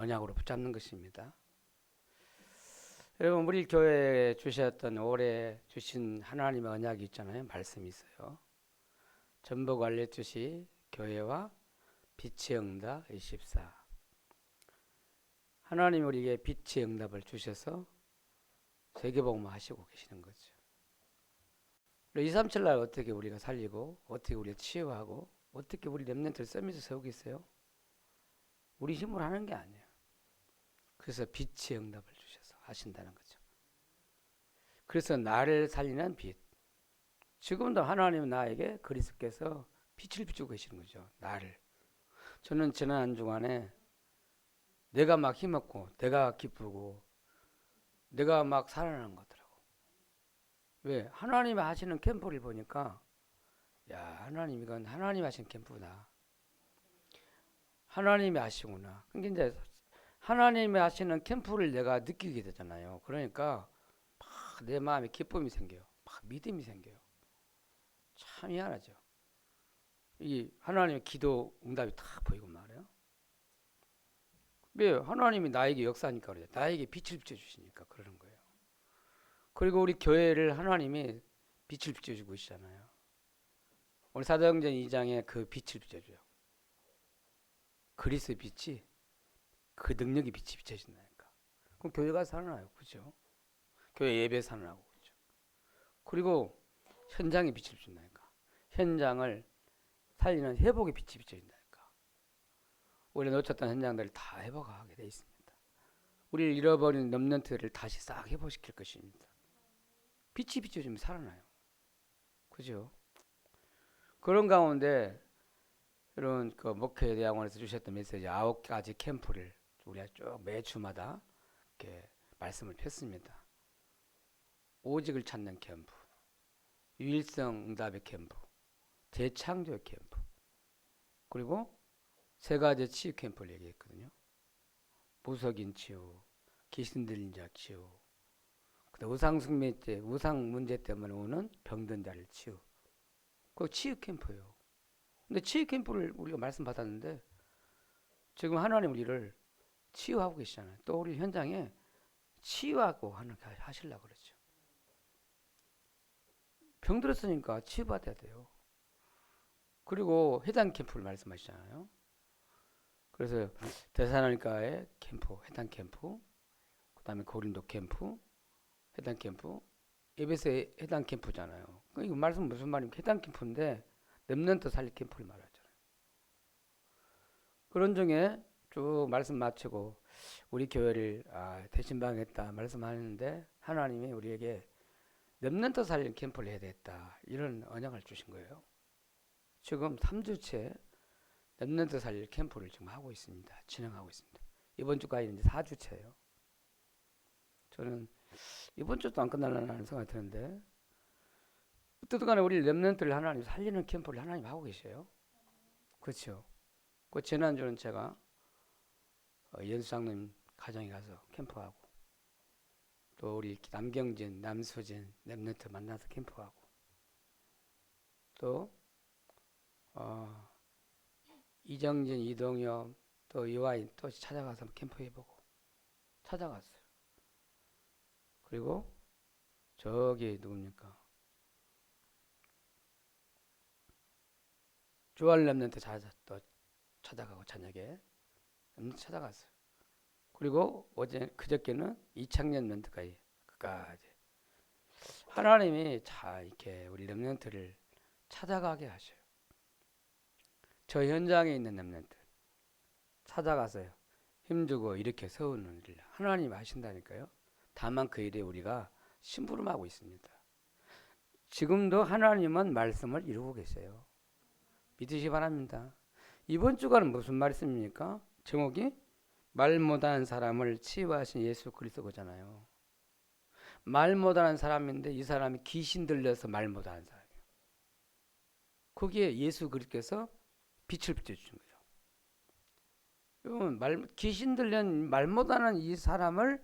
언약으로 붙잡는 것입니다. 여러분, 우리 교회에 주셨던 올해 주신 하나님의 언약이 있잖아요. 말씀이 있어요. 전보가 알렸듯이 교회와 빛의 응답 24. 하나님이 우리에게 빛의 응답을 주셔서 세계복음을 하시고 계시는 거죠. 237날 어떻게 우리가 살리고 어떻게 우리가 치유하고 어떻게 우리 렘넌트를 서밋에 세우겠어요? 우리 힘으로 하는 게 아니에요. 그래서 빛의 응답을 주셔서 하신다는 거죠. 그래서 나를 살리는 빛. 지금도 하나님은 나에게 그리스도께서 빛을 비추고 계시는 거죠. 나를. 저는 지난 한 주간에 내가 막 힘없고 내가 기쁘고 내가 막 살아나는 거더라고. 왜? 하나님이 하시는 캠프를 보니까 야, 하나님 이건 하나님이 하신 캠프다. 하나님이 하시구나. 그러니까 이제 하나님이 하시는 캠프를 내가 느끼게 되잖아요. 그러니까 막 내 마음에 기쁨이 생겨요. 막 믿음이 생겨요. 참 희한하죠. 이 하나님의 기도 응답이 다 보이고 말이에요. 왜? 하나님이 나에게 역사하니까 그래요. 나에게 빛을 비춰주시니까 그러는 거예요. 그리고 우리 교회를 하나님이 빛을 비춰주고 계시잖아요. 오늘 사도행전 2장에 그 빛을 비춰줘요. 그리스의 빛이 그 능력이 빛이 비춰진다니까. 그럼 교회가 살아나요. 그죠? 교회 예배 살아나고 그죠? 그리고 현장에 빛을 비춘다니까. 현장을 살리는 회복의 빛이 비춰진다니까. 우리가 놓쳤던 현장들을 다 회복하게 돼 있습니다. 우리를 잃어버린 렘넌트를 다시 싹 회복시킬 것입니다. 빛이 비춰지면 살아나요. 그죠? 그런 가운데 이런 그 목회 대학원에서 주셨던 메시지 9가지 캠프를 우리가 쭉 매주마다 이렇게 말씀을 폈습니다. 오직을 찾는 캠프, 유일성 응답의 캠프, 재창조 캠프, 그리고 세 가지 치유 캠프를 얘기했거든요. 무속인 치유, 귀신 들린 자 치유, 우상 숭배 때 우상 문제 때문에 오는 병든 자를 치유. 그 치유 캠프예요. 근데 치유 캠프를 우리가 말씀 받았는데 지금 하나님 우리를 치유하고 계시잖아요. 또 우리 현장에 치유하고 하시려고 그러죠. 병들었으니까 치유받아야 돼요. 그리고 해당 캠프를 말씀하시잖아요. 그래서 데살로니가의 캠프, 해당 캠프, 그 다음에 고린도 캠프, 해당 캠프, 에베소의 해당 캠프잖아요. 이거 말씀 무슨 말입니까? 해당 캠프인데 렘넌트 살릴 캠프를 말하잖아요. 그런 중에 쭉 말씀 마치고 우리 교회를 대신방했다 말씀하는데 하나님이 우리에게 렘넌트 살릴 캠프를 해야 되겠다 이런 언약을 주신 거예요. 지금 3주째 렘넌트 살릴 캠프를 지금 하고 있습니다. 진행하고 있습니다. 이번 주까지 이제 4주째예요. 저는 이번 주도 안 끝날라는 생각이 드는데 어쨌든 간에 우리 렘넌트를 하나님 살리는 캠프를 하나님 하고 계셔요. 그렇죠. 그 지난주는 제가 연수장님 가정에 가서 캠프하고 또 우리 남경진, 남수진 렘넌트 만나서 캠프하고 또 이정진, 이동엽 또 이화인 또 찾아가서 캠프해보고 찾아갔어요. 그리고 저기 누굽니까? 주얼 렘넌트 또 찾아가고 저녁에 렘넌트 찾아갔어요. 그리고 어제 그저께는 이창년 렘넌트까지 끝까지 하나님이 자 이렇게 우리 렘넌트를 찾아가게 하셔요. 저 현장에 있는 렘넌트 찾아가서요. 힘주고 이렇게 세우는 일을 하나님이 하신다니까요. 다만 그 일에 우리가 심부름하고 있습니다. 지금도 하나님은 말씀을 이루고 계세요. 믿으시 바랍니다. 이번 주간은 무슨 말씀입니까? 제목이 말 못하는 사람을 치유하신 예수 그리스도잖아요. 말 못하는 사람인데 이 사람이 귀신 들려서 말 못하는 사람이에요. 거기에 예수 그리스도께서 빛을 비춰주신 거예요. 귀신 들린 말 못하는 이 사람을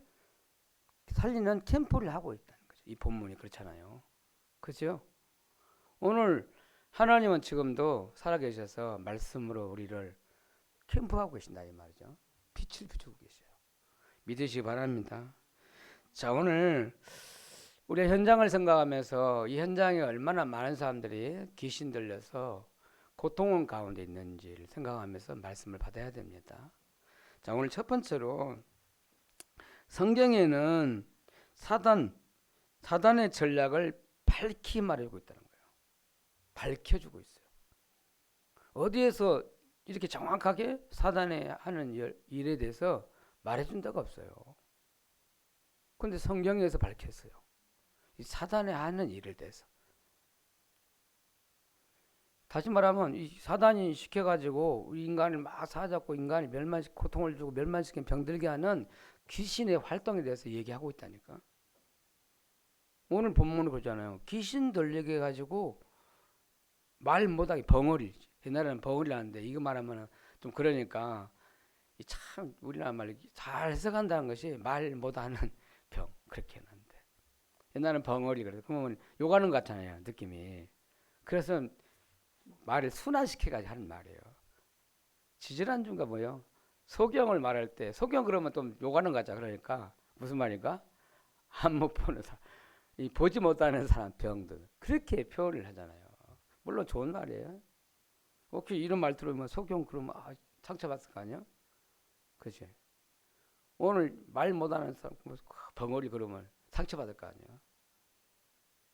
살리는 캠프를 하고 있다는 거죠. 이 본문이 그렇잖아요. 그죠? 오늘 하나님은 지금도 살아계셔서 말씀으로 우리를 캠프하고 계신다 이 말이죠. 빛을 비추고 계셔요. 믿으시기 바랍니다. 자, 오늘 우리 현장을 생각하면서 이 현장에 얼마나 많은 사람들이 귀신 들려서 고통 가운데 있는지를 생각하면서 말씀을 받아야 됩니다. 자, 오늘 첫 번째로 성경에는 사단의 전략을 밝히 말해주고 있다는 거예요. 밝혀주고 있어요. 어디에서 이렇게 정확하게 사단의 하는 일에 대해서 말해준 데가 없어요. 근데 성경에서 밝혔어요. 이 사단의 하는 일에 대해서. 다시 말하면 이 사단이 시켜가지고 우리 인간을 막 사잡고 인간을 고통을 주고 멸망시킨 병들게 하는 귀신의 활동에 대해서 얘기하고 있다니까. 오늘 본문을 보잖아요. 귀신 들리게 해가지고 말 못하게 벙어리. 옛날에는 벙어리라는데 이거 말하면 좀 그러니까 참 우리나라 말 잘 해석한다는 것이 말 못하는 병 그렇게 하는데 옛날에는 벙어리 그래서 그러면 욕하는 것 같잖아요 느낌이. 그래서 말을 순화시켜가지고 하는 말이에요. 지질한주가 뭐요? 소경을 말할 때 소경 그러면 좀 욕하는 것 같잖아. 그러니까 무슨 말인가? 안 못 보는 사람, 이 보지 못하는 사람 병들 그렇게 표현을 하잖아요. 물론 좋은 말이에요. 혹시 이런 말 들으면 소경 그러면 상처받을 거 아니야? 그치? 오늘 말 못하는 사람 벙어리 그러면 상처받을 거 아니야?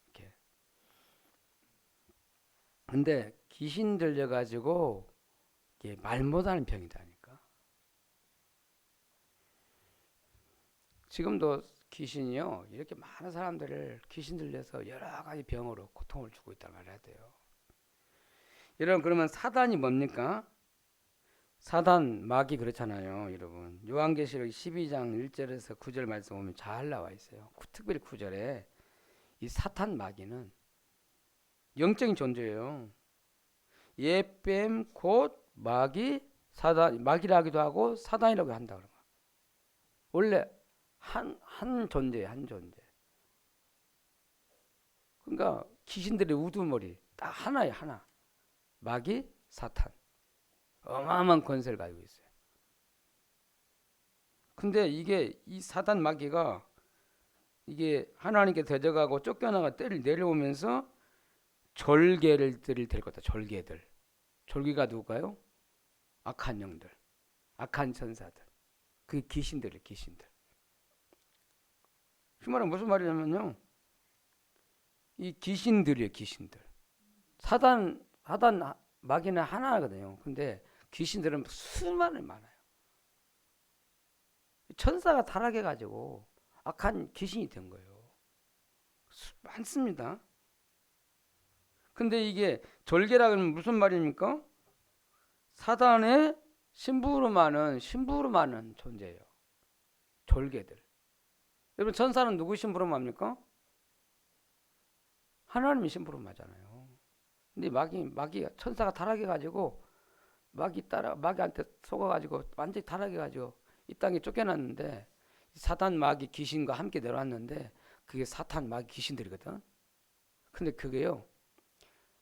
이렇게. 근데 귀신 들려가지고 이게 말 못하는 병이다니까. 지금도 귀신이요 이렇게 많은 사람들을 귀신 들려서 여러 가지 병으로 고통을 주고 있다고 말해야 돼요. 여러분 그러면 사단이 뭡니까? 사단 마귀 그렇잖아요 여러분. 요한계시록 12장 1절에서 9절 말씀 보면 잘 나와 있어요. 특별히 9절에 이 사탄 마귀는 영적인 존재예요. 예뱀 곧 마귀 사단 마귀라기도 하고 사단이라고 한다 그런 거야. 원래 한 존재예요. 한 존재. 그러니까 귀신들의 우두머리 딱 하나예요. 하나. 마귀 사탄. 어마어마한 권세를 가지고 있어요. 근데 이게 이 사단 마귀가 이게 하나님께 대적하고 쫓겨나가 때를 내려오면서 졸개들을 데리고 왔다. 졸개들. 졸개가 누굴까요? 악한 영들, 악한 천사들. 그게 귀신들이에요. 귀신들. 그 말은 무슨 말이냐면요. 이 귀신들이에요. 귀신들. 사단 마귀는 하나거든요. 근데 귀신들은 수많이 많아요. 천사가 타락해가지고 악한 귀신이 된 거예요. 많습니다. 근데 이게 졸개라는 무슨 말입니까? 사단의 신부로 많은 존재예요. 졸개들. 여러분 천사는 누구 신부로 맙니까? 하나님의 신부로 마잖아요. 근데 마귀가 천사가 타락해가지고 마귀한테 속아가지고 완전히 타락해가지고 이 땅에 쫓겨났는데 사탄 마귀 귀신과 함께 내려왔는데 그게 사탄 마귀 귀신들이거든. 근데 그게요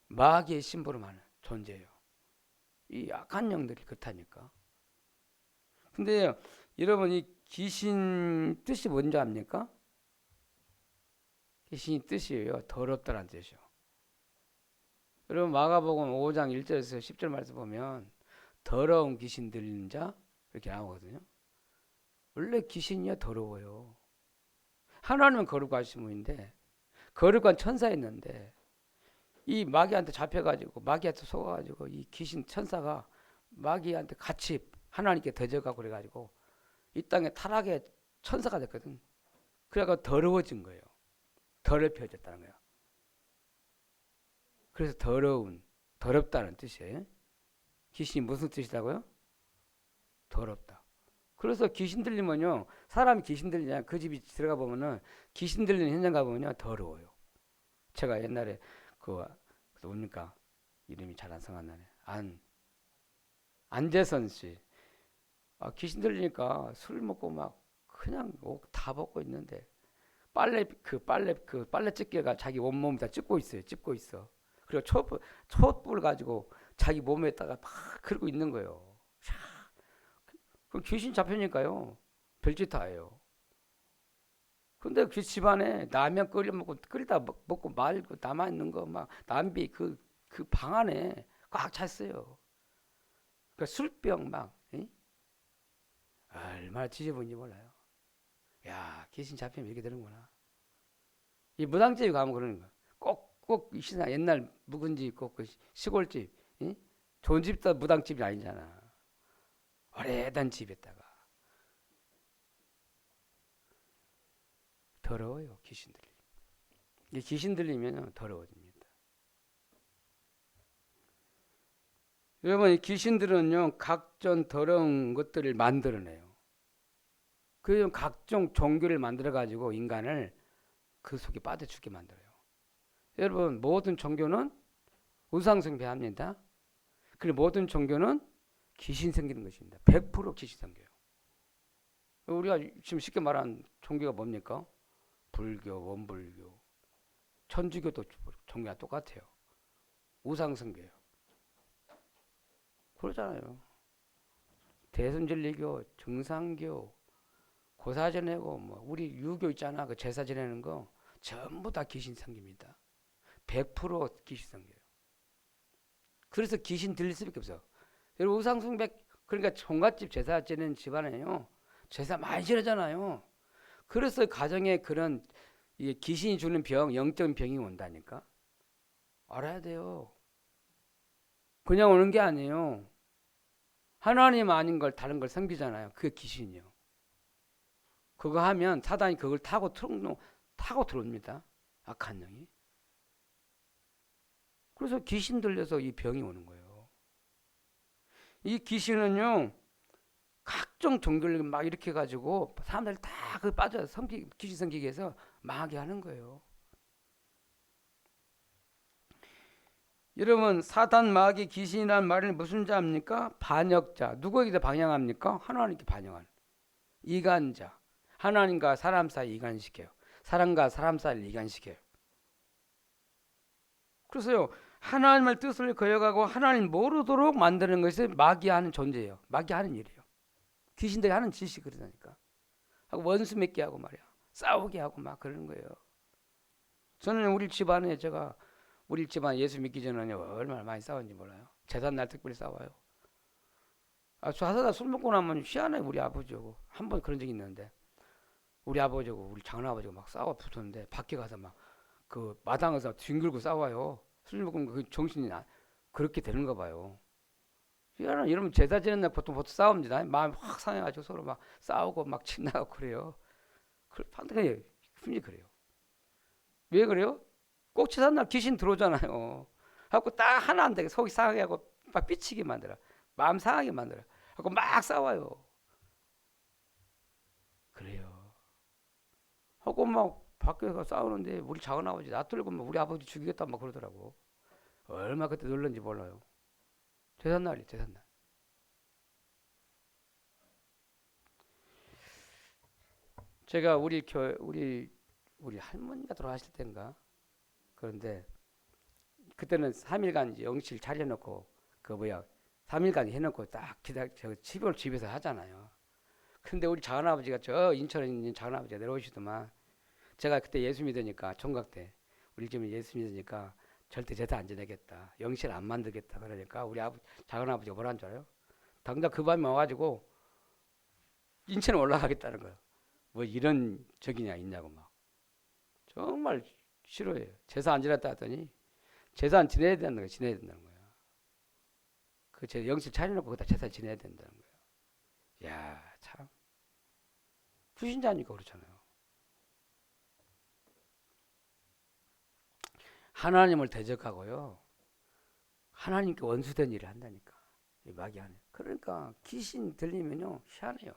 마귀의 신부로 많은 존재예요. 이 악한 영들이 그렇다니까. 근데 여러분 이 귀신 뜻이 뭔지 압니까? 귀신이 뜻이에요. 더럽다는 뜻이요. 여러분 마가복음 5장 1절에서 10절 말씀 보면 더러운 귀신 들리는 자 이렇게 나오거든요. 원래 귀신이야 더러워요. 하나님은 거룩하신 분인데 거룩한 천사였는데 이 마귀한테 잡혀가지고 마귀한테 속아가지고 이 귀신 천사가 마귀한테 같이 하나님께 대적하고 그래가지고 이 땅에 타락의 천사가 됐거든. 그래가 더러워진 거예요. 더럽혀졌다는 거예요. 그래서 더럽다는 뜻이에요. 귀신이 무슨 뜻이라고요? 더럽다. 그래서 귀신 들리면요, 사람이 귀신 들리냐, 그 집이 들어가 보면은 귀신 들리는 현장 가 보면요, 더러워요. 제가 옛날에 뭡니까? 이름이 잘 안 생각나네. 안재선 씨. 귀신 들리니까 술 먹고 막 그냥 옷 다 벗고 있는데 빨래 찢기가 자기 온몸 다 찢고 있어. 그리고 촛불 가지고 자기 몸에다가 막 그러고 있는 거예요. 그 귀신 잡히니까요. 별짓 다 해요. 근데 그 집안에 라면 끓여 먹고 끓이다 먹고 말고 남아 있는 거 막 남비 그 방 안에 꽉 찼어요. 그 술병 막 얼마나 지저분인지 몰라요. 야 귀신 잡히면 이렇게 되는구나. 이 무당집에 가면 그러는 거야. 꼭꼭 시나 옛날 묵은집 꼭그 시골집 좋은 집도 무당집이 아니잖아. 오래된 집에다가 더러워요 귀신 들리. 이 귀신 들리면 더러워집니다. 여러분 이 귀신들은요 각종 더러운 것들을 만들어내요. 그래서 각종 종교를 만들어 가지고 인간을 그 속에 빠져 죽게 만들어요. 여러분 모든 종교는 우상숭배합니다. 그리고 모든 종교는 귀신 생기는 것입니다. 100% 귀신 생겨요. 우리가 지금 쉽게 말하는 종교가 뭡니까? 불교, 원불교, 천주교도 종교가 똑같아요. 우상숭배예요. 그러잖아요. 대순진리교, 정상교, 고사 지내고 뭐 우리 유교 있잖아. 그 제사 지내는 거 전부 다 귀신 생깁니다. 100% 귀신 생겨요. 그래서 귀신 들릴 수밖에 없어. 여러분 우상숭배 그러니까 종갓집 제사 지내는 집안에요. 제사 많이 지내잖아요. 그래서 가정에 그런 귀신이 주는 병, 영적인 병이 온다니까. 알아야 돼요. 그냥 오는 게 아니에요. 하나님 아닌 걸 다른 걸 섬기잖아요. 그게 귀신이요. 그거 하면 사단이 그걸 타고 들어옵니다. 악한 영이. 그래서 귀신 들려서 이 병이 오는 거예요. 이 귀신은요 각종 종교를 막 이렇게 가지고 사람들 다 그 빠져 귀신 섬기게 해서 망하게 하는 거예요. 여러분 사단 마귀 귀신이라는 말은 무슨 자입니까? 반역자. 누구에게 반영합니까? 하나님께 반영하는 이간자. 하나님과 사람 사이 이간시켜요. 사람과 사람 사이를 이간시켜요. 그래서요 하나님의 뜻을 거역하고 하나님 모르도록 만드는 것이 마귀 하는 존재예요. 마귀 하는 일이에요. 귀신들이 하는 짓이 그러다니까. 하고 원수 맺게 하고 말이야. 싸우게 하고 막 그러는 거예요. 저는 우리 집안에 우리 집안 예수 믿기 전에는 얼마나 많이 싸웠는지 몰라요. 제삿날 특별히 싸워요. 저 하다가 술 먹고 나면 희한해. 우리 아버지하고 한 번 그런 적이 있는데 우리 아버지하고 우리 장남아버지가 막 싸워 붙었는데 밖에 가서 막 그 마당에서 뒹굴고 싸워요. 술 먹으면 그 정신이 그렇게 되는가 봐요. 희한해. 여러분 제사 지는 날 보통 싸웁니다. 마음이 확 상해가지고 서로 막 싸우고 막 친나고 그래요. 판단이 분이 그래요. 왜 그래요? 꼭 제삿날 귀신 들어오잖아요. 하고 딱 하나 안 되게 속이 상하게 하고 막 삐치게 만들어. 마음 상하게 만들어. 하고 막 싸워요. 그래요. 하고 막 밖에서 싸우는데 우리 작은아버지 놔두고 우리 아버지 죽이겠다 막 그러더라고. 얼마 그때 놀랐는지 몰라요. 제삿날이 제삿날. 제가 우리 할머니가 돌아가실 때인가 그런데 그때는 3일간 이제 영실 차려놓고 3일간 해놓고 딱 집을 집에서 하잖아요. 근데 우리 작은아버지가 저 인천에 있는 작은아버지가 내려오시더만 제가 그때 예수 믿으니까 총각 때 우리 집에 예수 믿으니까 절대 제사 안 지내겠다. 영실 안 만들겠다 그러니까 우리 작은아버지가 뭐라는 줄 알아요? 당장 그 밤에 와가지고 인천에 올라가겠다는 거예요. 뭐 이런 적이냐 있냐고 막 정말 싫어해요. 제사 안 지냈다 했더니 제사 안 지내야 된다는 거예요. 지내야 된다는 거예요. 그 영실 차려놓고 거기다 제사 지내야 된다는 거예요. 야 참 불신자니까 그렇잖아요. 하나님을 대적하고요. 하나님께 원수된 일을 한다니까. 이 마귀하네. 그러니까 귀신 들리면요 희한해요.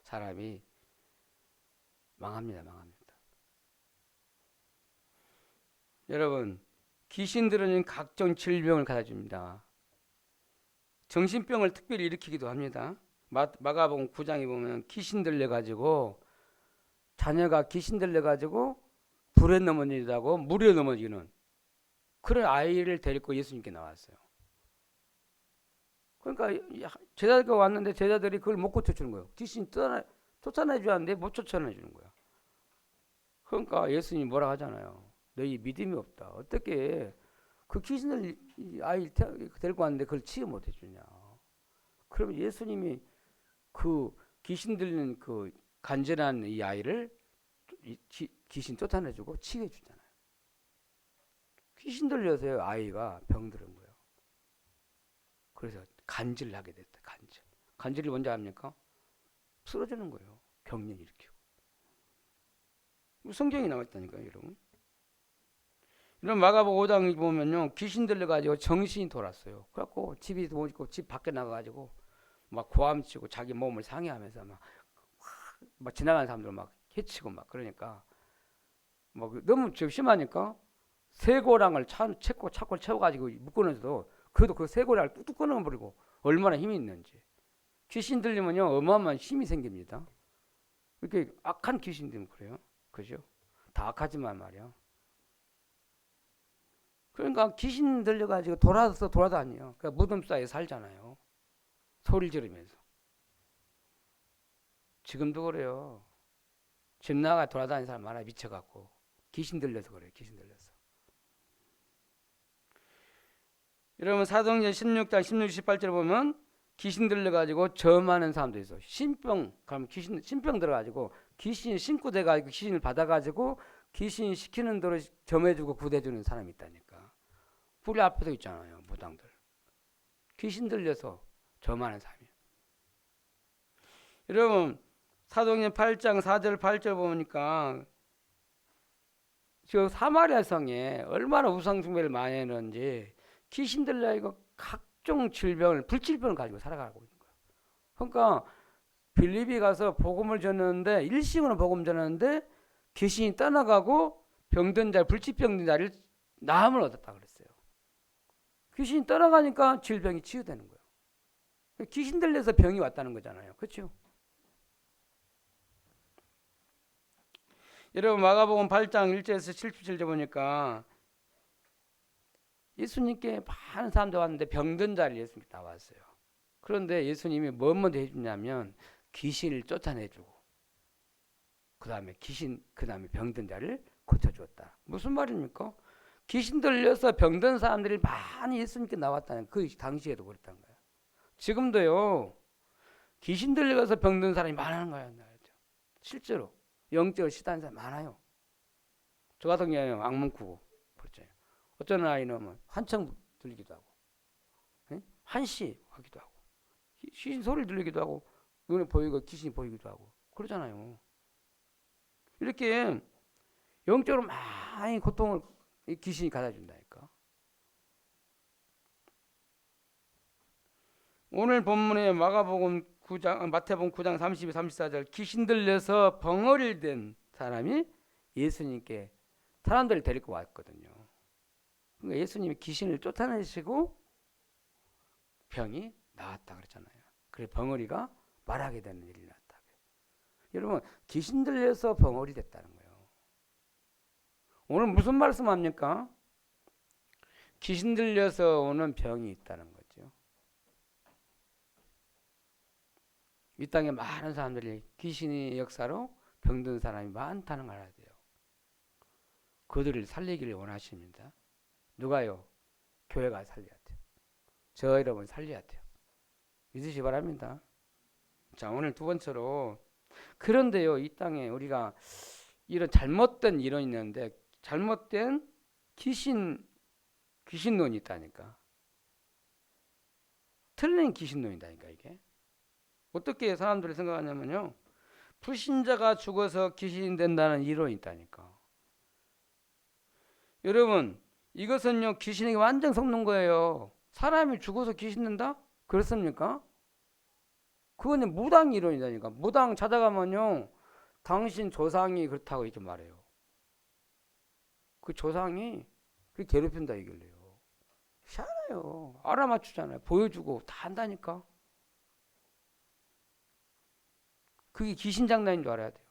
사람이 망합니다. 여러분 귀신들은 각종 질병을 가져줍니다. 정신병을 특별히 일으키기도 합니다. 마가복음 9장에 보면 귀신 들려가지고 자녀가 귀신 들려가지고 불에 넘어지다고 물에 넘어지는 그런 아이를 데리고 예수님께 나왔어요. 그러니까 제자가 왔는데 제자들이 그걸 못 고쳐주는 거예요. 귀신 쫓아내줘야 하는데 못 쫓아내주는 거야. 그러니까 예수님이 뭐라 하잖아요. 너희 믿음이 없다. 어떻게 그 귀신을 아이 데리고 왔는데 그걸 치유 못 해주냐. 그러면 예수님이 그 귀신 들리는 그 간절한 이 아이를 귀신 쫓아내주고 치유해 주잖아요. 귀신 들려서요 아이가 병들은 거예요. 그래서 간질을 하게 됐다. 간질이 뭔지 압니까? 쓰러지는 거예요. 경련 일으키고. 성경이 나왔다니까요, 여러분. 이런 마가복음 5장 보면요, 귀신 들려가지고 정신이 돌았어요. 그래갖고 집이 못 있고 집 밖에 나가가지고 막 고함치고 자기 몸을 상해하면서 막 지나가는 사람들 막 해치고 막 그러니까 막 너무 심하니까 쇠고랑을 차고 채워가지고 묶어놓어도 그래도 그 쇠고랑을 뚝뚝 끊어버리고 얼마나 힘이 있는지. 귀신 들리면요 어마어마한 힘이 생깁니다. 이렇게 악한 귀신 들면 그래요. 그죠? 다 악하지만 말이야. 그러니까 귀신 들려가지고 돌아다녀요. 그러니까 무덤 사이에 살잖아요. 소리를 지르면서. 지금도 그래요. 집 나가 돌아다니는 사람 많아 미쳐갖고. 귀신 들려서 그래요. 귀신 들려서. 여러분 사도행전 16장 16, 18절 보면 귀신 들려가지고 점하는 사람도 있어. 신병 들어가지고 귀신이 신고 돼가지고 귀신을 받아가지고 귀신이 시키는 대로 점해주고 구대주는 사람이 있다니까. 우리 앞에도 있잖아요. 무당들. 귀신 들려서 점하는 사람이에요. 여러분 사도행전 8장 4절 8절 보니까 저 사마리아 성에 얼마나 우상숭배를 많이 했는지 귀신 들려가지고 각종 질병을 불질병을 가지고 살아가고 있는 거예요. 그러니까 빌립이 가서 복음을 전했는데 일식으로 복음 전했는데 귀신이 떠나가고 병든 자 불치병든 자를 나음을 얻었다 그랬어요. 귀신이 떠나가니까 질병이 치유되는 거예요. 귀신 들려서 병이 왔다는 거잖아요. 그렇죠? 여러분 마가복음 8장 1절에서 17절 보니까 예수님께 많은 사람들 왔는데 병든 자를 예수님께 나왔어요. 그런데 예수님이 뭐 먼저 해주냐면 귀신을 쫓아내주고 그 다음에 병든 자를 고쳐주었다. 무슨 말입니까? 귀신 들려서 병든 사람들이 많이 예수님께 나왔다는 그 당시에도 그랬다는 거예요. 지금도요 귀신 들려서 병든 사람이 많은 거예요. 실제로 영적으로 시달리는 사람 많아요. 저 같은 경우는 악몽 꾸고 그렇죠. 어떤 아이는 환청 들리기도 하고 환시 하기도 하고 귀신 소리를 들리기도 하고 눈에 보이고 귀신이 보이기도 하고 그러잖아요. 이렇게 영적으로 많이 고통을 귀신이 가져준다니까. 오늘 본문에 마태복음 9장 32, 34절 귀신 들려서 벙어리를 된 사람이 예수님께 사람들을 데리고 왔거든요. 그러니까 예수님이 귀신을 쫓아내시고 병이 나았다 그랬잖아요. 그래 벙어리가 말하게 되는 일이 났다. 여러분 귀신 들려서 벙어리 됐다는 거예요. 오늘 무슨 말씀합니까? 귀신 들려서 오는 병이 있다는 거죠. 이 땅에 많은 사람들이 귀신의 역사로 병든 사람이 많다는 걸 알아야 돼요. 그들을 살리기를 원하십니다. 누가요? 교회가 살려야 돼요. 저 여러분 살려야 돼요. 믿으시 바랍니다. 자, 오늘 두 번째로 그런데요, 이 땅에 우리가 이런 잘못된 이론이 있는데 잘못된 귀신론이 있다니까. 틀린 귀신론이다니까 이게. 어떻게 사람들이 생각하냐면요. 불신자가 죽어서 귀신이 된다는 이론이 있다니까. 여러분 이것은요 귀신에게 완전 속는 거예요. 사람이 죽어서 귀신 된다? 그렇습니까? 그건 무당 이론이다니까. 무당 찾아가면요 당신 조상이 그렇다고 이렇게 말해요. 그 조상이 그 괴롭힌다 이길래요. 희한해요. 알아맞추잖아요. 보여주고 다 한다니까. 그게 귀신 장난인 줄 알아야 돼요.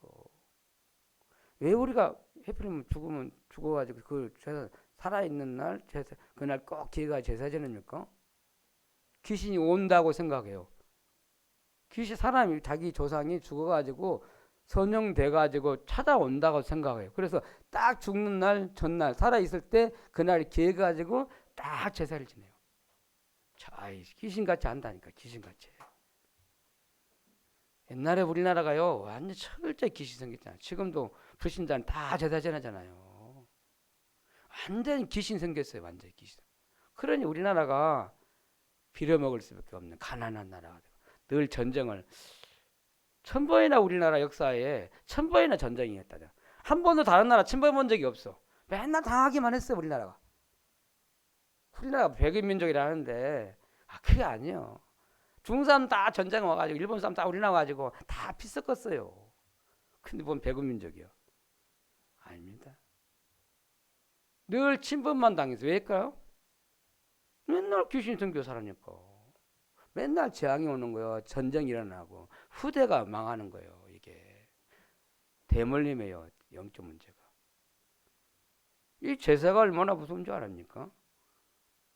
왜 우리가 해필이면 죽으면 죽어가지고 그 제사 살아있는 날 그날 꼭 기회가 제사 지냅니까? 귀신이 온다고 생각해요. 사람이 자기 조상이 죽어가지고 선용돼가지고 찾아온다고 생각해요. 그래서 딱 죽는 날 전날 살아있을 때 그날 기해가지고 딱 제사를 지내요. 자, 귀신같이 한다니까. 귀신같이. 옛날에 우리나라가요 완전 철저히 귀신 생겼잖아요. 지금도 불신자는 다 제사 지내잖아요. 완전히 귀신 생겼어요. 완전히 귀신. 그러니 우리나라가 빌어먹을 수밖에 없는 가난한 나라가 되고 늘 전쟁을 1000번이나 우리나라 역사에 1000번이나 전쟁이 했다죠. 한 번도 다른 나라 침범한 적이 없어. 맨날 당하기만 했어요. 우리나라가 백인민족이라 하는데 그게 아니에요. 중국 사람 다 전쟁 와가지고 일본 사람 다 우리나라 와가지고 다 피 섞었어요. 근데 뭔 백인민족이요? 아닙니다. 늘 침범만 당해서 왜일까요? 맨날 귀신 생겨 살았니까. 맨날 재앙이 오는 거예요. 전쟁이 일어나고 후대가 망하는 거예요. 이게 대물림이에요. 영적 문제가. 이 제사가 얼마나 무서운 줄 알았니까?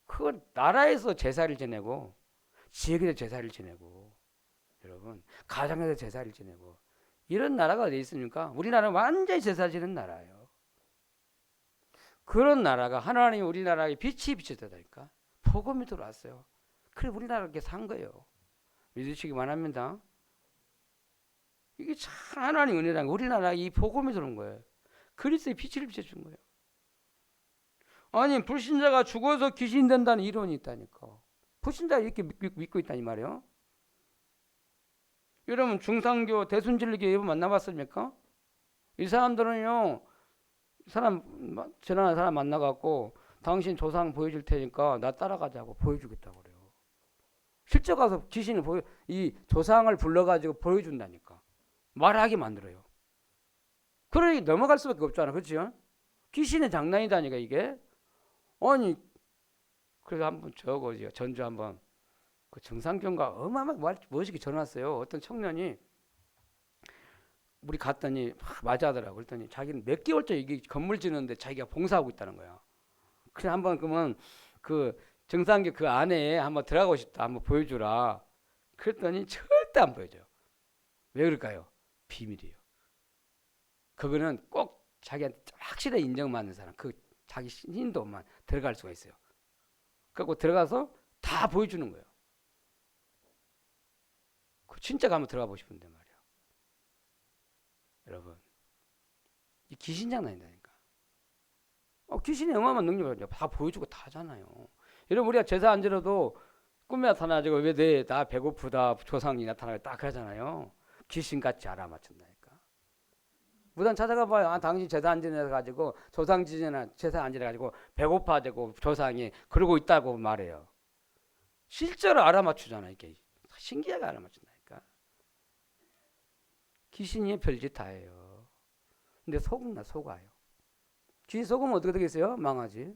그건 나라에서 제사를 지내고 지역에서 제사를 지내고 여러분 가정에서 제사를 지내고 이런 나라가 어디 있습니까? 우리나라는 완전히 제사 지는 나라예요. 그런 나라가 하나님이 우리나라에 빛이 비쳤다니까. 복음이 들어왔어요. 그래 우리나라가 이렇게 산 거예요. 믿으시기 바랍니다. 이게 참 하나님 은혜란 거. 우리나라에 이 복음이 들어온 거예요. 그리스도의 빛을 비춰준 거예요. 아니 불신자가 죽어서 귀신 된다는 이론이 있다니까. 불신자가 이렇게 믿고 있다니 말이에요. 여러분 중상교 대순진리교 여러분 만나봤습니까? 이 사람들은요 지난한 사람 만나갖고 당신 조상 보여줄 테니까 나 따라가자고 보여주겠다고 그래요. 실제 가서 귀신을 이 조상을 불러가지고 보여준다니까. 말하게 만들어요. 그러니 넘어갈 수밖에 없잖아. 그렇죠? 귀신의 장난이다니까 이게. 아니 그래서 한번 전주 한번 그 정상교가 어마어마하게 멋있게 전화 왔어요. 어떤 청년이 우리 갔더니 맞아하더라고. 그랬더니 자기는 몇 개월째 이게 건물 짓는데 자기가 봉사하고 있다는 거야. 그래 한번 그러면 그 정상교 그 안에 한번 들어가고 싶다. 한번 보여주라. 그랬더니 절대 안 보여줘요. 왜 그럴까요? 비밀이에요. 그거는 꼭 자기한테 확실히 인정받는 사람, 그 자기 신도만 들어갈 수가 있어요. 그리고 들어가서 다 보여주는 거예요. 진짜 가면 들어가 보고 싶은데 말이야. 여러분, 이 귀신 장난이다니까. 귀신이 어마어마한 능력을 다 보여주고 다 하잖아요. 여러분 우리가 제사 안 지내도 꿈에 나타나지고 왜 나 배고프다 조상이 나타나고 딱 그러잖아요. 귀신같이 알아맞힌다니까. 무단 찾아가 봐요. 당신 제사 안 지내가지고 조상 제사 안 지내가지고 배고파지고 조상이 그러고 있다고 말해요. 실제로 알아맞추잖아. 이게 신기하게 알아맞춘다니까. 귀신이 별짓 다 해요. 근데 속아요. 귀신 속으면 어떻게 되겠어요? 망하지.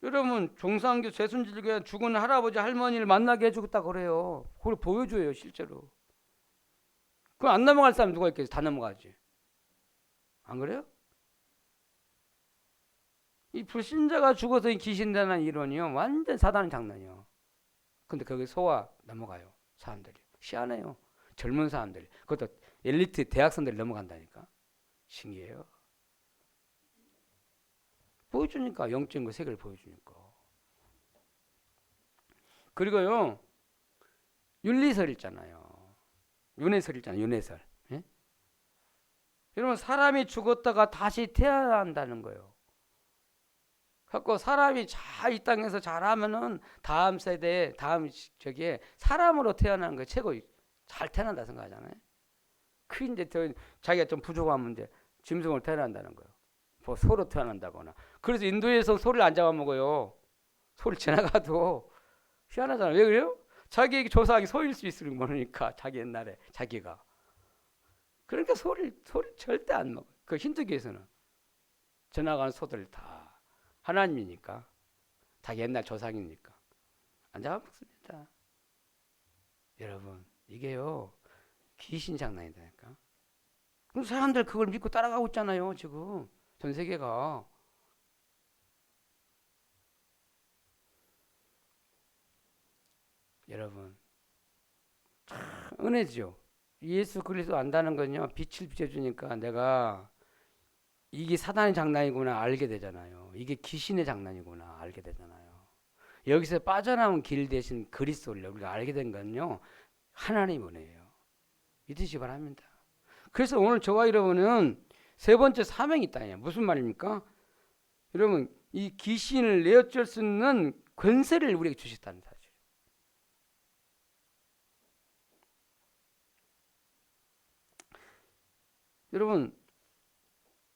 여러분 종상교 재순질교회 죽은 할아버지 할머니를 만나게 해주겠다 그래요. 그걸 보여줘요 실제로. 그럼 안 넘어갈 사람 누가 있겠어요? 다 넘어가지. 안 그래요? 이 불신자가 죽어서 귀신되는 이론이요 완전 사단의 장난이요. 근데 거기 넘어가요. 사람들이 희한해요. 젊은 사람들, 그것도 엘리트 대학생들이 넘어간다니까. 신기해요. 보여주니까 영적인 거 세계를 보여주니까. 그리고요 윤리설 있잖아요. 윤회설 있잖아요. 윤회설. 예? 여러분 사람이 죽었다가 다시 태어난다는 거예요. 갖고 사람이 잘 이 땅에서 잘하면은 다음 세대에 저기에 사람으로 태어나는 거 최고 잘 태어난다 생각하잖아요. 그 이제 자기가 좀 부족하면 이제 짐승으로 태어난다는 거예요. 뭐 소로 태어난다거나. 그래서 인도에서 소를 안 잡아먹어요. 소를 지나가도 희한하잖아요. 왜 그래요? 자기 조상이 소일 수 있으면 모르니까 자기 옛날에 자기가. 그러니까 소를 절대 안 먹어요. 그 힌두교에서는 지나가는 소들 다 하나님이니까 자기 옛날 조상이니까 안 잡아먹습니다. 여러분 이게요 귀신 장난이다니까. 그럼 사람들 그걸 믿고 따라가고 있잖아요. 지금 전 세계가. 여러분 참 은혜죠. 예수 그리스도 안다는 건요, 빛을 비춰주니까 내가 이게 사단의 장난이구나 알게 되잖아요. 이게 귀신의 장난이구나 알게 되잖아요. 여기서 빠져나온 길 대신 그리스도를 우리가 알게 된 건요, 하나님 은혜예요. 믿으시기 바랍니다. 그래서 오늘 저와 여러분은 세 번째 사명이 있다. 무슨 말입니까? 여러분, 이 귀신을 내어줄 수 있는 권세를 우리에게 주셨다는 사실. 여러분,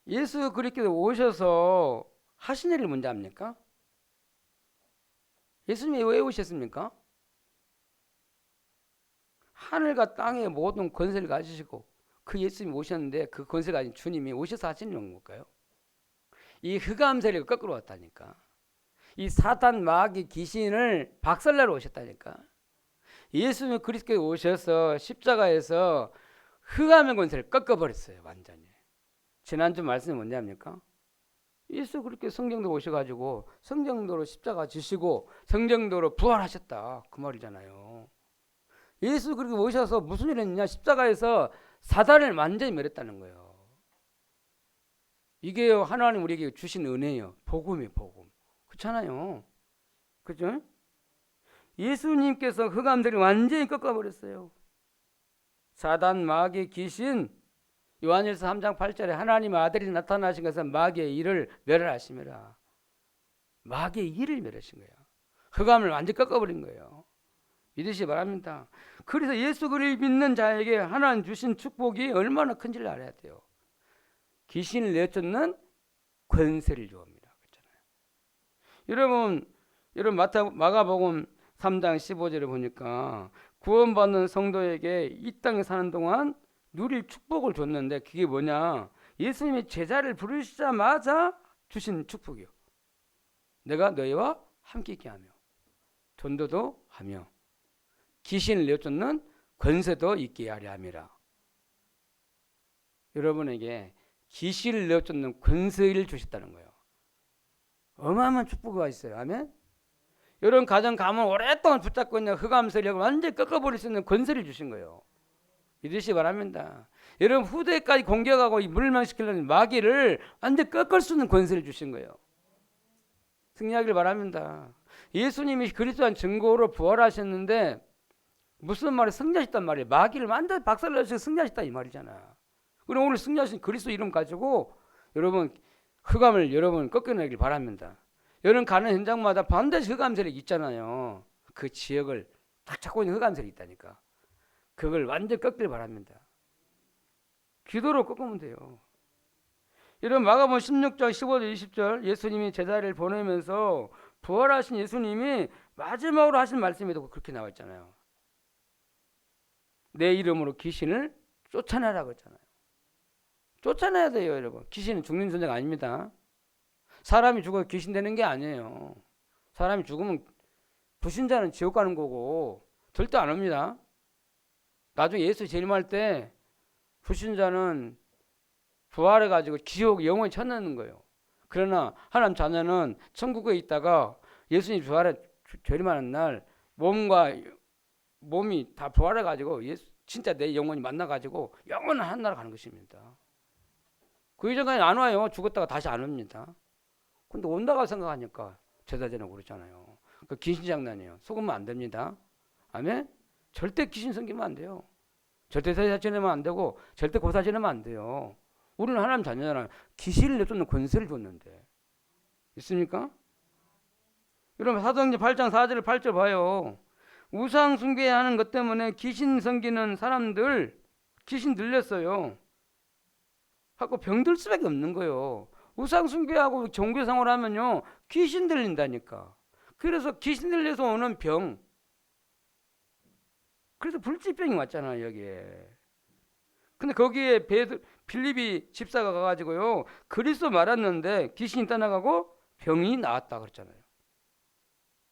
예수 그리스도께서 오셔서 하신 일을 뭔지 압니까? 예수님이 왜 오셨습니까? 하늘과 땅의 모든 권세를 가지시고 그 예수님이 오셨는데 그 권세가 가진 주님이 오셔서 하시는 건가요? 이 흑암 세력을 거꾸로 왔다니까. 이 사탄 마귀 귀신을 박살내러 오셨다니까. 예수님 그리스도께 오셔서 십자가에서 흑암의 권세를 꺾어버렸어요. 완전히. 지난주 말씀이 뭔지 압니까? 예수 그렇게 성경도 오셔가지고 성경도로 십자가 지시고 성경도로 부활하셨다 그 말이잖아요. 예수 그렇게 오셔서 무슨 일을 했냐? 십자가에서 사단을 완전히 멸했다는 거예요. 이게 하나님 우리에게 주신 은혜예요. 복음이에요. 복음. 그렇잖아요. 그죠? 예수님께서 흑암들이 완전히 꺾어버렸어요. 사단 마귀 귀신, 요한일서 3장 8절에 하나님의 아들이 나타나신 것은 마귀의 일을 멸하심이라. 마귀의 일을 멸하신 거예요. 흑암을 완전히 꺾어버린 거예요. 믿으시기 바랍니다. 그래서 예수 그리스도를 믿는 자에게 하나님 주신 축복이 얼마나 큰지를 알아야 돼요. 귀신을 내쫓는 권세를 주옵니다. 그렇잖아요. 여러분 마가복음 3장 15절에 보니까 구원받는 성도에게 이 땅에 사는 동안 누릴 축복을 줬는데 그게 뭐냐? 예수님이 제자를 부르시자마자 주신 축복이요. 내가 너희와 함께 있게 하며 전도도 하며 귀신을 내쫓는 권세도 있게 하려 함이라. 여러분에게 귀신을 내쫓는 권세를 주셨다는 거예요. 어마어마한 축복이 있어요. 아멘. 여러분 가정 가문 오랫동안 붙잡고 있는 흑암 세력을 완전히 꺾어버릴 수 있는 권세를 주신 거예요. 믿으시기 바랍니다. 여러분 후대까지 공격하고 멸망시키려는 마귀를 완전히 꺾을 수 있는 권세를 주신 거예요. 승리하길 바랍니다. 예수님이 그리스도한 증거로 부활하셨는데 무슨 말이 승리하셨단 말이에요. 마귀를 완전히 박살내서 승리하셨다 이 말이잖아. 그럼 오늘 승리하신 그리스도 이름 가지고 여러분 흑암을 여러분 꺾어내길 바랍니다. 여러분 가는 현장마다 반드시 흑암 세력이 있잖아요. 그 지역을 딱 잡고 있는 흑암 세력이 있다니까. 그걸 완전히 꺾길 바랍니다. 기도로 꺾으면 돼요. 여러분 마가복음 16장 15절 20절 예수님이 제자를 보내면서 부활하신 예수님이 마지막으로 하신 말씀에도 그렇게 나와 있잖아요. 내 이름으로 귀신을 쫓아내라고 했잖아요. 쫓아내야 돼요, 여러분. 귀신은 죽는 존재가 아닙니다. 사람이 죽어서 귀신 되는 게 아니에요. 사람이 죽으면 불신자는 지옥 가는 거고 절대 안 옵니다. 나중에 예수 재림할 때 불신자는 부활해가지고 지옥 영원히 쳐넣는 거예요. 그러나 하나님 자녀는 천국에 있다가 예수님 부활해 재림하는 날 몸이 다 부활해가지고 예수 진짜 내 영혼이 만나가지고 영원한 하나로 가는 것입니다. 그 이전까지 안 와요. 죽었다가 다시 안 옵니다. 근데 온다고 생각하니까 제자되라고 그러잖아요. 그 귀신 장난이에요. 속으면 안 됩니다. 아멘? 절대 귀신 섬기면 안 돼요. 절대 제사 지내면 안 되고 절대 고사 지내면 안 돼요. 우리는 하나님 자녀잖아요. 귀신을 내쫓는 권세를 줬는데 있습니까? 여러분 사도행전 8장 4절 8절 봐요. 우상 숭배하는 것 때문에 귀신 섬기는 사람들 귀신 들렸어요. 하고 병들 수밖에 없는 거예요. 우상 숭배하고 종교 생활 하면요 귀신 들린다니까. 그래서 귀신 들려서 오는 병. 그래서 불치병이 왔잖아요 여기에. 근데 거기에 빌립이 집사가 가가지고요 그리스도 말았는데 귀신이 떠나가고 병이 나았다 그랬잖아요.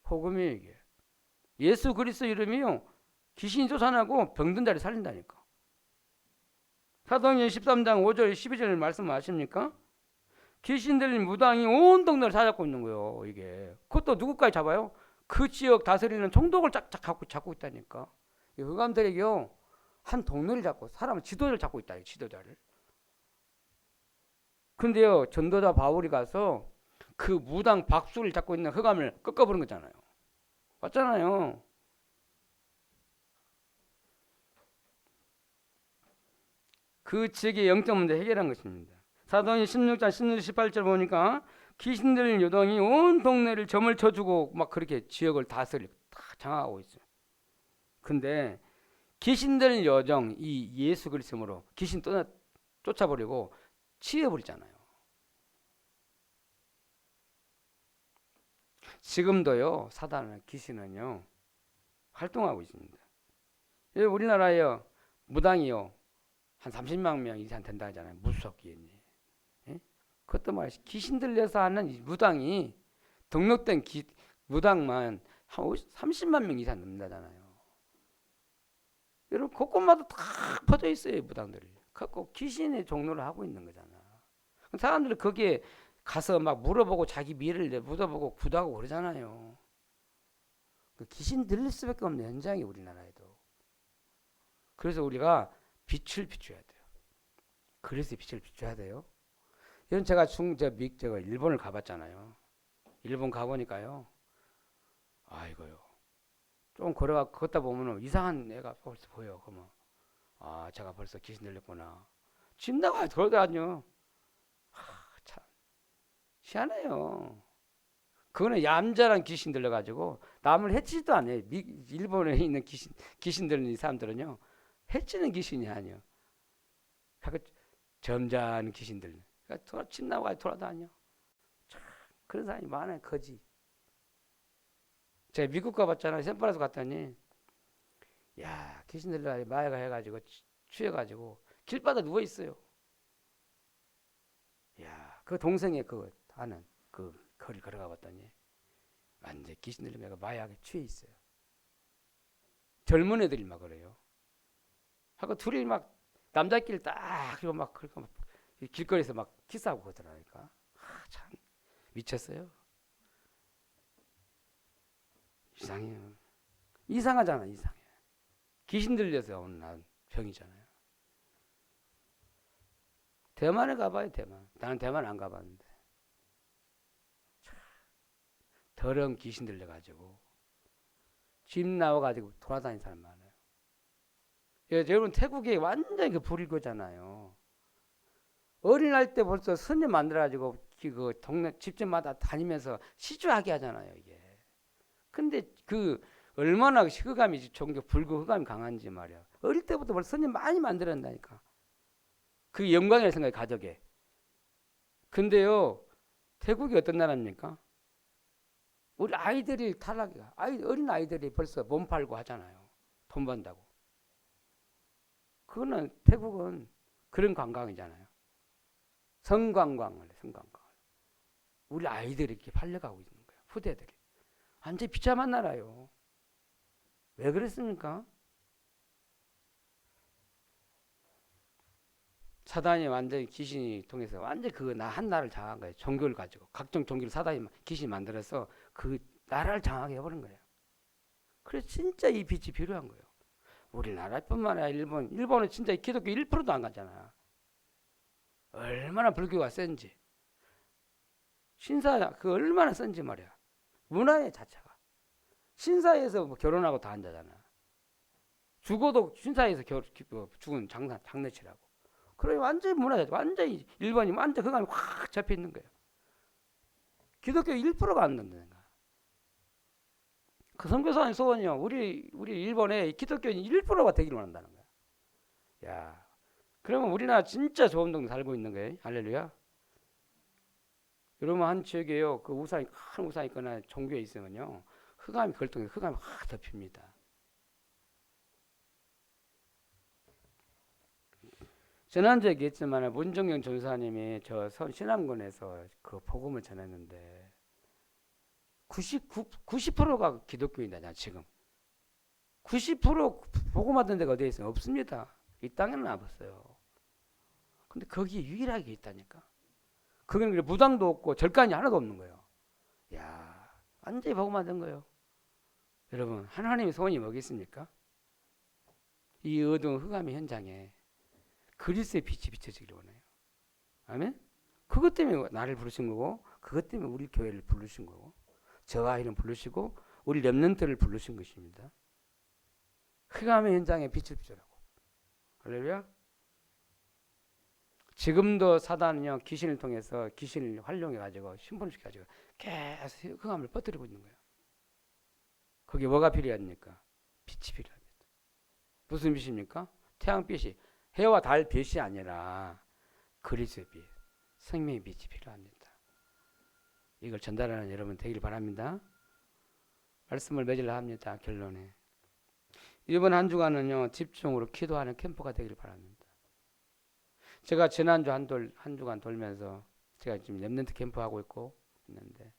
복음이에요 이게. 예수 그리스도 이름이요 귀신이 쫓아나고 병든 자를 살린다니까. 사도행전 13장 5절 12절 말씀 아십니까? 귀신 들린 무당이 온 동네를 사잡고 있는 거예요 이게. 그것도 누구까지 잡아요? 그 지역 다스리는 총독을 잡고 있다니까. 이 흑암들에게요 한 동네를 잡고 사람을 지도자를 잡고 있다. 지도자를. 근데요 전도자 바울이 가서 그 무당 박수를 잡고 있는 흑암을 꺾어버린 거잖아요. 맞잖아요. 그 지역의 영적 문제 해결한 것입니다. 사도행전 16장 16, 18절 보니까 귀신 들린 여동이 온 동네를 점을 쳐주고 막 그렇게 지역을 다스리고 다 장악하고 있어요. 근데 귀신 들린 여정 이 예수 그리스도로 귀신 쫓아버리고 치워버리잖아요. 지금도요 사단은 귀신은요 활동하고 있습니다. 우리나라에요 무당이요 한 30만 명 이상 된다 하잖아요. 무속기니. 예? 그것도 말 귀신 들려서 하는 이 무당이 등록된 무당만 한 30만 명 이상 넘는다잖아요. 여러분 곳곳마다 다 퍼져 있어요. 무당들이. 갖고 귀신의 종로를 하고 있는 거잖아. 사람들이 거기에 가서 막 물어보고 자기 미래를 물어보고 구도하고 그러잖아요. 그 귀신 들릴 수밖에 없는 현장이 우리나라에도. 그래서 우리가 빛을 비춰야 돼요. 그래서 빛을 비춰야 돼요. 이런 제가 제가 일본을 가봤잖아요. 일본 가보니까요. 아이고요. 좀 걷다 보면 이상한 애가 벌써 보여. 그러면 아 제가 벌써 귀신 들렸구나. 집 나가야 돌아다녀. 참 희한해요. 그거는 얌전한 귀신 들려가지고 남을 해치지도 않아요. 일본에 있는 귀신 들린 이 사람들은요. 해치는 귀신이 아니요. 점잖은 귀신들. 그러니까 집 나가야 돌아다녀. 참 그런 사람이 많아요. 거지. 제가 미국 가봤잖아요. 샌프란시스코 갔더니 야 귀신들 마약을 해가지고 취해가지고 길바닥 누워 있어요. 야 그 동생의 그 아는 그 거리 걸어가 봤더니 완전 귀신 들린 애가 마약에 취해 있어요. 젊은 애들이 막 그래요. 하고 둘이 막 남자끼리 딱 그리고 막 길거리에서 막 키스하고 그러더라니까. 참 미쳤어요. 이상해요. 이상하잖아. 이상해. 귀신 들려서 온 병이잖아요. 대만에 가봐요. 대만. 나는 대만 안 가봤는데 더러운 귀신 들려가지고 집 나와가지고 돌아다니는 사람 많아요. 여러분 태국에 완전히 그 불이거잖아요. 어린날 때 벌써 선녀 만들어가지고 그 동네 집집마다 다니면서 시주하게 하잖아요. 이게. 근데 그 얼마나 흑암이 종교 불교 흑암이 강한지 말이야. 어릴 때부터 벌써 선녀 많이 만들었다니까. 그 영광이라 생각해 가족에. 근데요 태국이 어떤 나라입니까? 우리 아이들이 탈락이야. 어린 아이들이 벌써 몸 팔고 하잖아요. 돈 번다고. 그거는 태국은 그런 관광이잖아요. 성관광을 해. 성관광. 우리 아이들이 이렇게 팔려가고 있는 거야. 후대들이. 완전히 비참한 나라요. 왜 그랬습니까? 사단이 완전히 귀신이 통해서 완전히 한 나라를 장악한 거예요. 종교를 가지고 각종 종교를 사단이 귀신이 만들어서 그 나라를 장악해 버린 거예요. 그래서 진짜 이 빛이 필요한 거예요. 우리나라뿐만 아니라 일본은 진짜 기독교 1%도 안 가잖아. 얼마나 불교가 센지. 신사 그 얼마나 센지 말이야. 문화의 자체가. 신사에서 뭐 결혼하고 다 한다잖아. 죽어도 신사에서 죽은 장례치라고. 그래 완전히 문화자, 완전히 일본이 완전 흑암이 확 잡혀 있는 거예요. 기독교 1%가 안 된다니까. 그 선교사님 소원이요. 우리 일본에 기독교인 1%가 되기를 원한다는 거야. 야, 그러면 우리나라 진짜 좋은 동네 살고 있는 거예요. 할렐루야. 여러분 한 지역에요. 그 우산이 큰 우산이 있거나 종교에 있으면요. 흑암이 걸통해서 흑암이 확 덮입니다. 지난주에 얘기했지만 문정경 전사님이 저 신안군에서 그 복음을 전했는데 90%가 기독교인이다 지금. 90% 복음하던 데가 어디에 있어요? 없습니다. 이 땅에는 없어요. 근데 거기에 유일하게 있다니까. 거기는 무당도 없고 절간이 하나도 없는 거예요. 야, 완전히 복음하던 거예요. 여러분 하나님의 소원이 뭐겠습니까? 이 어두운 흑암의 현장에 그리스도의 빛이 비춰지기를 원해요. 아멘? 그것 때문에 나를 부르신 거고 그것 때문에 우리 교회를 부르신 거고 저와 아이를 부르시고 우리 렘넌트를 부르신 것입니다. 흑암의 현장에 빛을 비추라고. 할렐루야. 지금도 사단은요 귀신을 통해서 귀신을 활용해 가지고 신분시켜 가지고 계속 흑암을 퍼뜨리고 있는 거예요. 거기에 뭐가 필요합니까? 빛이 필요합니다. 무슨 빛입니까? 태양빛이 해와 달 빛이 아니라 그리스도의 빛, 생명의 빛이 필요합니다. 이걸 전달하는 여러분 되길 바랍니다. 말씀을 맺으려 합니다. 결론에 이번 한 주간은요 집중으로 기도하는 캠프가 되길 바랍니다. 제가 지난주 한 주간 돌면서 제가 지금 렘넌트 캠프 하고 있는데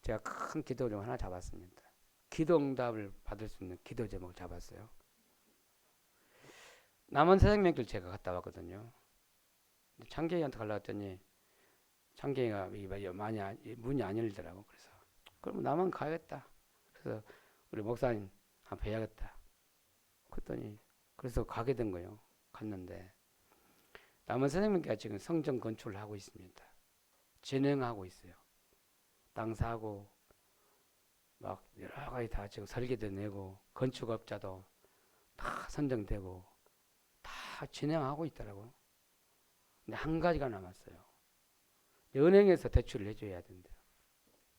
제가 큰 기도 제목 하나 잡았습니다. 기도 응답을 받을 수 있는 기도 제목을 잡았어요. 남원 새생명길 제가 갔다 왔거든요. 창경이한테 가려고 했더니 창경이가 문이 안 열리더라고. 그래서 그럼 나만 가야겠다. 그래서 우리 목사님 한번 뵈야겠다. 그랬더니 그래서 가게 된 거예요. 갔는데 남원 새생명교가 지금 성전 건축을 하고 있습니다. 진행하고 있어요. 땅 사고 막 여러 가지 다 지금 설계도 내고 건축업자도 다 선정되고 다 진행하고 있더라고요. 근데 한 가지가 남았어요. 은행에서 대출을 해줘야 된대요.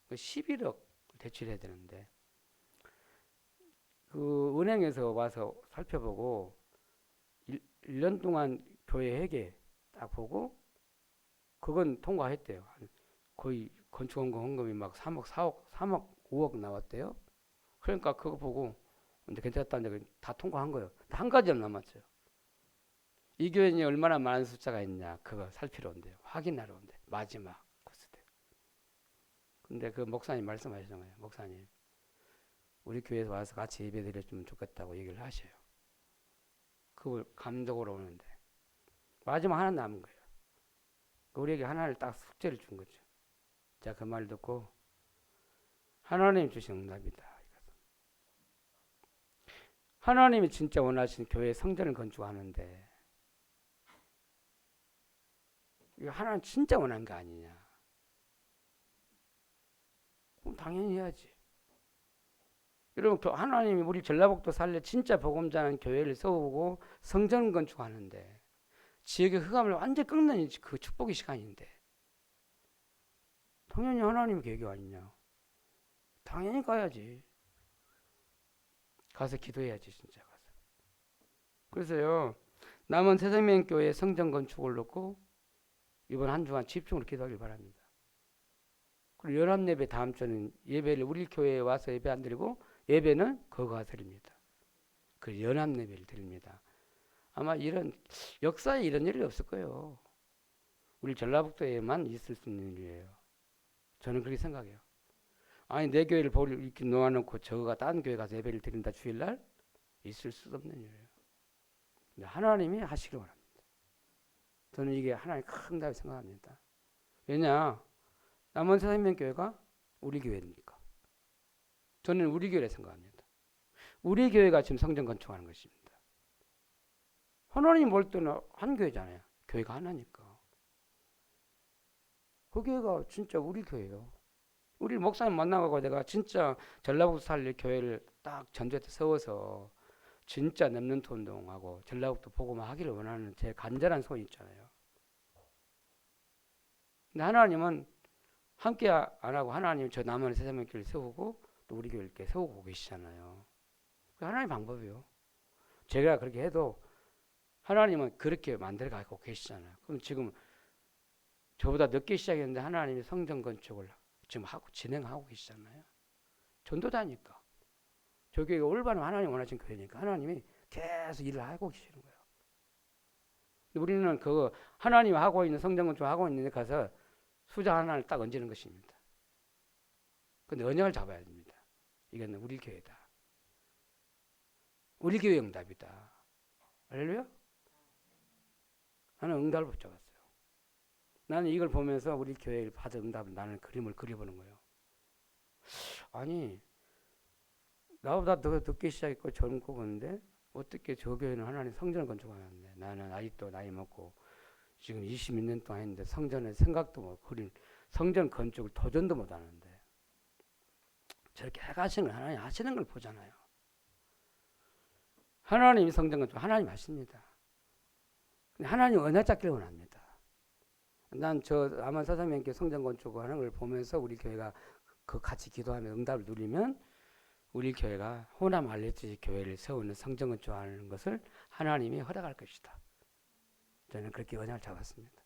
11억 대출해야 되는데 그 은행에서 와서 살펴보고 1년 동안 교회 회계 딱 보고 그건 통과했대요. 거의 건축원금 헌금이 막 3억 4억 3억 5억 나왔대요. 그러니까 그거 보고 근데 괜찮다는데 다 통과한 거예요. 한 가지는 남았어요. 이 교인이 얼마나 많은 숫자가 있냐 그거 살피러 온대요. 확인하러 온대요. 마지막 코스 때. 근데 그 목사님 말씀하시는 거예요. 목사님 우리 교회에서 와서 같이 예배 드렸으면 좋겠다고 얘기를 하셔요. 그걸 감독으로 오는데 마지막 하나 남은 거예요. 우리에게 하나를 딱 숙제를 준 거죠. 자, 그 말 듣고 하나님 주신 응답이다. 하나님이 진짜 원하시는 교회 성전을 건축하는데 이거 하나님 진짜 원하는 거 아니냐? 그럼 당연히 해야지. 여러분 하나님이 우리 전라북도 살려 진짜 복음 전하는 교회를 세우고 성전 건축하는데 지역의 흑암을 완전히 꺾는 그 축복의 시간인데 당연히 하나님 계획이 아니냐? 당연히 가야지. 가서 기도해야지 진짜 가서. 그래서요 남은 새생명교회 성전 건축을 놓고 이번 한 주간 집중으로 기도하길 바랍니다. 그리고 연합예배 다음 주는 예배를 우리 교회에 와서 예배 안 드리고 예배는 거기 가서 드립니다. 그 연합예배를 드립니다. 아마 이런 역사에 이런 일이 없을 거예요. 우리 전라북도에만 있을 수 있는 일이에요. 저는 그렇게 생각해요. 아니 내 교회를 이렇게 놓아놓고 저가 다른 교회 가서 예배를 드린다 주일날 있을 수 없는 일이에요. 근데 하나님이 하시길 원합니다. 저는 이게 하나님 큰 답이 생각합니다. 왜냐 남원 새생명교회가 우리 교회니까. 저는 우리 교회를 생각합니다. 우리 교회가 지금 성전 건축하는 것입니다. 하나님 볼 때는 한 교회잖아요. 교회가 하나니까. 그 교회가 진짜 우리 교회예요. 우리 목사님 만나고 내가 진짜 전라북도 살릴 교회를 딱 전주에 세워서 진짜 렘넌트 운동하고 전라북도 복음화 하기를 원하는 제 간절한 소원이 있잖아요. 근데 하나님은 함께 안 하고 하나님 저 남원의 새생명교회를 세우고 또 우리 교회를 이렇게 세우고 계시잖아요. 하나님의 방법이요. 제가 그렇게 해도 하나님은 그렇게 만들어 가고 계시잖아요. 그럼 지금 저보다 늦게 시작했는데 하나님이 성전 건축을 지금 하고 진행하고 계시잖아요. 전도자니까. 저 교회가 올바른 하나님 원하신 교회니까 하나님이 계속 일을 하고 계시는 거예요. 우리는 그 하나님 하고 있는 성전 건축 하고 있는 데 가서 수자 하나를 딱 얹는 것입니다. 근데 언약을 잡아야 됩니다. 이건 우리 교회다. 우리 교회 응답이다. 할렐루야? 나는 응답을 못 잡았어요. 나는 이걸 보면서 우리 교회를 받은 응답을 나는 그림을 그려보는 거예요. 아니 나보다 더 늦게 시작했고 젊고 그런데 어떻게 저 교회는 하나님 성전을 건축하는데 나는 아직도 나이 먹고 지금 20몇 년 동안 했는데 성전의 생각도 못 그린 성전 건축을 도전도 못 하는데 저렇게 해가시는 걸 하나님 하시는 걸 보잖아요. 하나님이 성전 건축 하나님 하십니다. 근데 하나님 언약 잡기를 원합니다. 난 저 아만 사사님께 성전 건축을 하는 걸 보면서 우리 교회가 그 같이 기도하며 응답을 누리면 우리 교회가 호남 알레티지 교회를 세우는 성전 건축하는 것을 하나님이 허락할 것이다. 저는 그렇게 언약을 잡았습니다.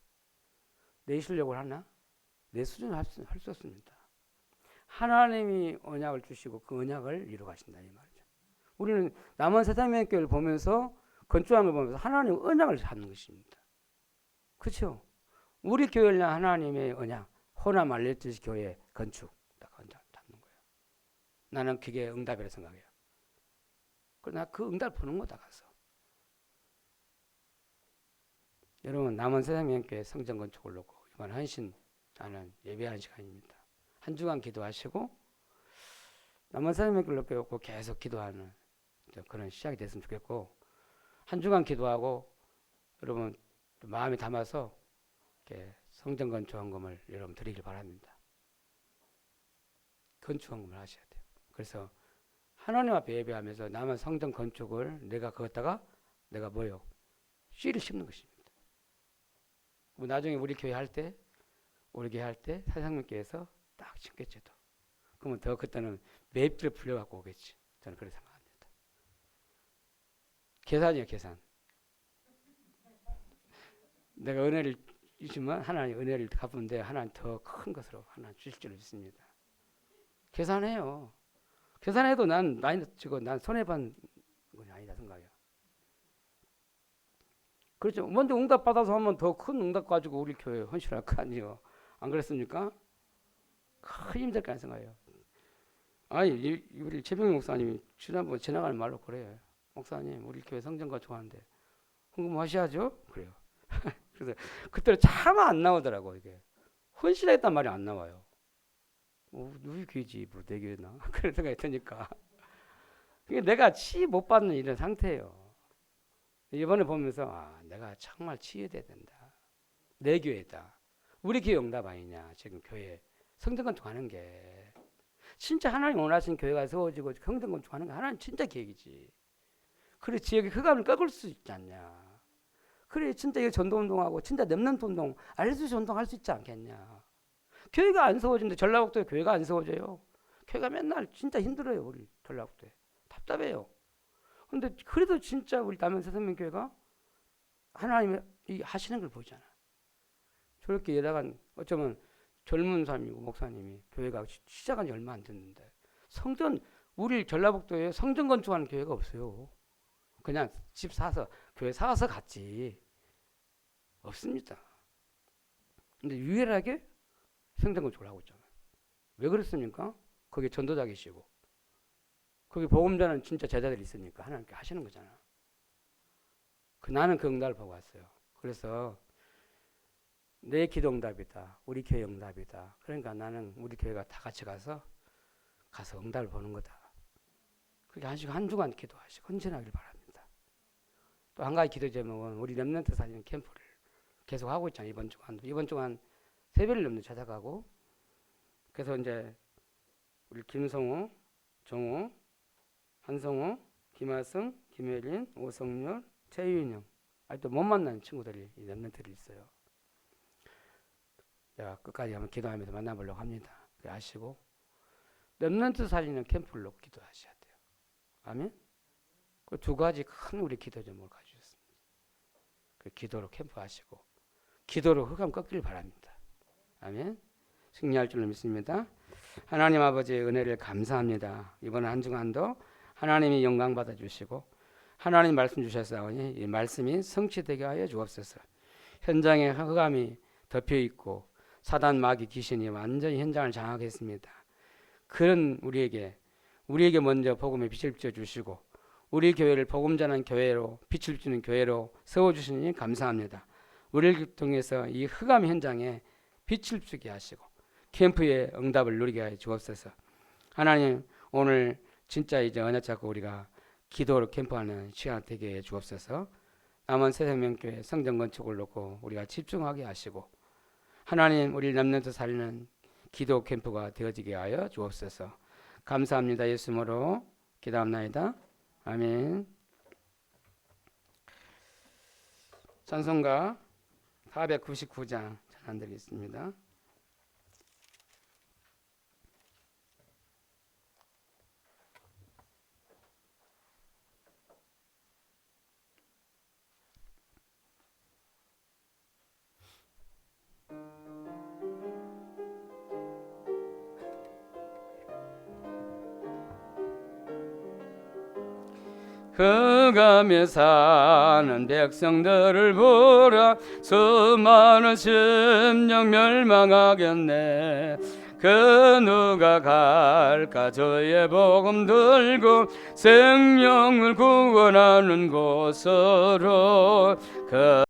내 실력을 하나? 내 수준을 할 수 없습니다. 하나님이 언약을 주시고 그 언약을 이루어 가신다 이 말이죠. 우리는 남원 세상의 교회를 보면서 건축하는 걸 보면서 하나님 언약을 잡는 것입니다. 그렇죠? 우리 교회를 하나님의 언약, 호남 알레티지 교회 건축 딱 언약 잡는 거예요. 나는 그게 응답이라 생각해요. 그러나 그 응답을 보는 거다 가서. 여러분 남원 세상명교회 성전 건축을 놓고 이번 헌신 하는 예배한 시간입니다. 한 주간 기도하시고 남원 세상명교회를 놓고 계속 기도하는 그런 시작이 됐으면 좋겠고 한 주간 기도하고 여러분 마음에 담아서 이렇게 성전 건축헌금을 여러분 드리길 바랍니다. 건축헌금을 하셔야 돼요. 그래서 하나님 앞에 예배하면서 남은 성전 건축을 내가 그었다가 내가 뭐요? 씨를 심는 것입니다. 뭐 나중에 우리 교회 할 때 사상님께서 딱 심겠지 또. 그러면 더 그때는 매입들 불려갖고 오겠지. 저는 그렇게 생각합니다. 계산이에요, 계산. 내가 은혜를 주시면 하나님 은혜를 갚는데 하나님 더 큰 것으로 하나님 주실 줄 믿습니다. 계산해요. 계산해도 난 손해본 건 아니다 생각해요. 그렇죠. 먼저 응답 받아서 하면 더 큰 응답 가지고 우리 교회 헌신할 거 아니에요. 안 그랬습니까? 큰 힘들 거라 생각해요. 아니 우리 최병희 목사님이 지난번 지나가는 말로 그래요. 목사님 우리 교회 성전 건축하는데 헌금 하셔야죠. 그래요. 그래서 그때는 차마 안 나오더라고 이게. 헌신했단 말이 안 나와요. 우리 교회지 뭐 내 교회나 그런 생각이 드니까 내가 치유 못 받는 이런 상태예요. 이번에 보면서 내가 정말 치유돼야 된다. 내 교회다. 우리 교회 응답 아니냐. 지금 교회 성전 건축하는 게 진짜 하나님 원하시는 교회가 세워지고 성전 건축하는 게 하나님 진짜 계획이지. 그래 지역의 흑암을 꺾을 수 있지 않냐. 그래 진짜 이 전도운동하고 진짜 렘넌트 운동 알레스 운동 할 수 있지 않겠냐. 교회가 안 세워지는데 전라북도에 교회가 안 세워져요. 교회가 맨날 진짜 힘들어요. 우리 전라북도에. 답답해요. 근데 그래도 진짜 우리 남원 세상명교회가 하나님이 하시는 걸 보잖아. 저렇게 일하간 어쩌면 젊은 사람이고 목사님이 교회가 시작한 지 얼마 안 됐는데 성전 우리 전라북도에 성전 건축하는 교회가 없어요. 그냥 집 사서 교회 사서 갔지 없습니다. 근데 유일하게 성전 건축을 하고 있잖아요. 왜 그렇습니까? 거기 전도자 계시고 거기 복음자는 진짜 제자들이 있으니까 하나님께 하시는 거잖아. 나는 그 응답을 보고 왔어요. 그래서 내 기도 응답이다. 우리 교회 응답이다. 그러니까 나는 우리 교회가 다 같이 가서 응답을 보는 거다. 그렇게 한 주간 기도하시고 헌신하길 바랍니다. 또 한 가지 기도 제목은 우리 렘넌트 살리는 캠프를 계속 하고 있잖아요. 이번 주간 세배를 넘는 찾아가고 그래서 이제 우리 김성호, 정호, 한성호, 김하승, 김혜린, 오성렬, 최윤영 아직도 못 만나는 친구들이 이 렘넌트들이 있어요. 내가 끝까지 한번 기도하면서 만나보려고 합니다. 아시고 렘넌트 살리는 캠프를 기도하셔야 돼요. 아멘. 그 두 가지 큰 우리 기도 제목을 가지셨습니다. 그 기도로 캠프하시고 기도로 흑암 꺾기를 바랍니다. 아멘. 승리할 줄로 믿습니다. 하나님 아버지의 은혜를 감사합니다. 이번 한 주간도 하나님이 영광 받아주시고 하나님 말씀 주셨사오니 이 말씀이 성취되게 하여 주옵소서. 현장에 흑암이 덮여있고 사단 마귀 귀신이 완전히 현장을 장악했습니다. 그런 우리에게 먼저 복음의 빛을 비춰주시고 우리 교회를 복음 전하는 교회로 빛을 주는 교회로 세워주시니 감사합니다. 우리를 통해서 이 흑암 현장에 빛을 비추게 하시고 캠프의 응답을 누리게 하여 주옵소서. 하나님 오늘 진짜 이제 언약 잡고 우리가 기도로 캠프하는 시간 되게 해 주옵소서. 남은 새생명교회 성전 건축을 놓고 우리가 집중하게 하시고 하나님 우리 남녀도 살리는 기도 캠프가 되어지게 하여 주옵소서. 감사합니다. 예수님으로 기도합나이다. 아멘. 찬송가 499장 전해드리겠습니다. 흑암에 사는 백성들을 보라 수많은 심령 멸망하겠네. 그 누가 갈까 저의 복음 들고 생명을 구원하는 곳으로 그